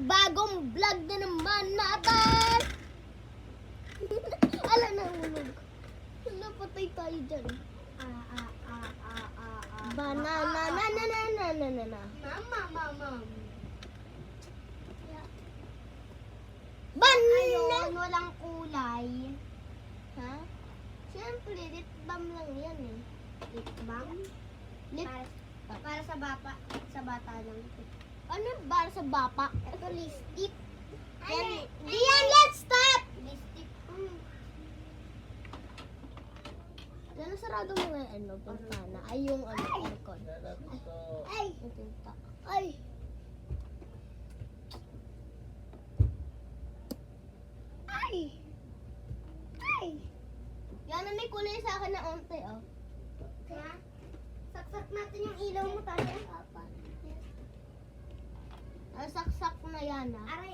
panibagong vlog na naman natin. Ala, nahulog. Wala, patay tayo dyan. Banana, na. Mama. Banana! Ayun, walang kulay. Ha? Siyempre, lip balm lang yan eh. Lip balm? Para sa bata lang. Ano yung para sa bapa? Ito lipstick. Yan. Diyan, let's stop! Lipstick. Lalo sarado mo nga yung pintana. Ay, yung aircon. Ay! Yung pinta. Ay! Ay! Yan na may kulay sa akin na onte, oh. Kaya, saksak natin yung ilaw mo tayo. Saksak na yan, ah. Aray